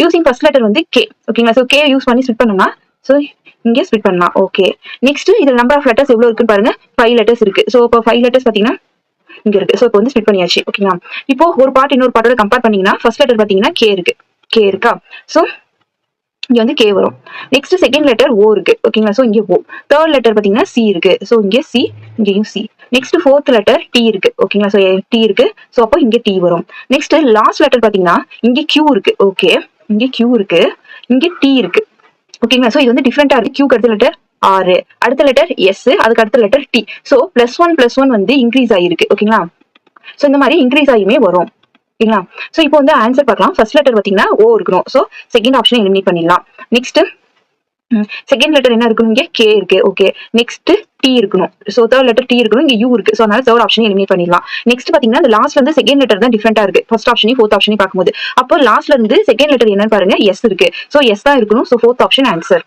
Using first letter வந்து K. ஓகேங்களா? So K use பண்ணி ஸ்பிட் பண்ணோம்னா ஸோ இங்கே ஸ்பிட் பண்ணலாம். ஓகே, நெக்ஸ்ட் இதுல நம்பர் ஆஃப் லெட்டர்ஸ் எவ்வளவு இருக்குன்னு பாருங்க. 5 லெட்டர்ஸ் இருக்கு. ஸோ இப்போ 5 லெட்டர்ஸ் பாத்தீங்கன்னா இங்க இருக்கு. ஸோ இப்போ வந்து ஸ்பிட் பண்ணியாச்சு. ஓகேங்களா? இப்போ ஒரு பார்ட் இன்னொரு பார்ட்டோட கம்பேர் பண்ணீங்கன்னா ஃபர்ஸ்ட் லெட்டர் பாத்தீங்கன்னா கே இருக்கு. கே இருக்கா? ஸோ இங்க வந்து கே வரும். நெக்ஸ்ட் செகண்ட் லெட்டர் ஓ இருக்கு. ஓகேங்களா? ஸோ இங்க ஓ. தேர்ட் லெட்டர் பாத்தீங்கன்னா சி இருக்கு. ஸோ இங்க சி, இங்கேயும் C. Next fourth letter D இருக்கு. ஓகேங்களா? ஸோ டி இருக்கு. ஸோ அப்போ இங்க டி வரும். நெக்ஸ்ட் லாஸ்ட் லெட்டர் பாத்தீங்கன்னா இங்க கியூ இருக்கு. ஓகே, இங்க கியூ இருக்கு, இங்க டி இருக்கு. ஓகேங்களா? ஸோ இது வந்து டிஃப்ரெண்டா இருக்கு. கியூக்கு அடுத்த லெட்டர் ஆர், அடுத்த லெட்டர் எஸ், அதுக்கு அடுத்த லெட்டர் டி. ஸோ +1 வந்து இன்க்ரீஸ் ஆகிருக்கு. ஓகேங்களா? ஸோ இந்த மாதிரி இன்க்ரீஸ் ஆகியுமே வரும். ஓகேங்களா? ஸோ இப்போ வந்து ஆன்சர் பார்க்கலாம். ஃபர்ஸ்ட் லெட்டர் பார்த்தீங்கன்னா ஓ இருக்கணும். ஸோ செகண்ட் ஆப்ஷன் எலிமினேட் பண்ணிடலாம். நெக்ஸ்ட் செகண்ட் லெட்டர் என்ன இருக்கணும்? இங்கே கே இருக்கு. ஓகே, நெக்ஸ்ட் டி இருக்கணும். ஸோ தேர்ட் லெட்டர் டி இருக்கணும். இங்கே யூ இருக்கு. ஸோ அதனால தேர்ட் ஆப்ஷன் எலிமினேட் பண்ணிடலாம். நெக்ஸ்ட் பார்த்தீங்கன்னா இந்த லாஸ்ட்ல இருந்து செகண்ட் லெட்டர் தான் டிஃப்ரெண்டா இருக்கு. ஃபர்ஸ்ட் ஆப்ஷனையும் ஃபோர்த் ஆப்ஷனையும் பார்க்கும்போது அப்போ லாஸ்ட்ல இருந்து செகண்ட் லெட்டர் என்னன்னு பாருங்க, எஸ் இருக்கு. ஸோ எஸ் தான் இருக்கணும். So fourth option answer.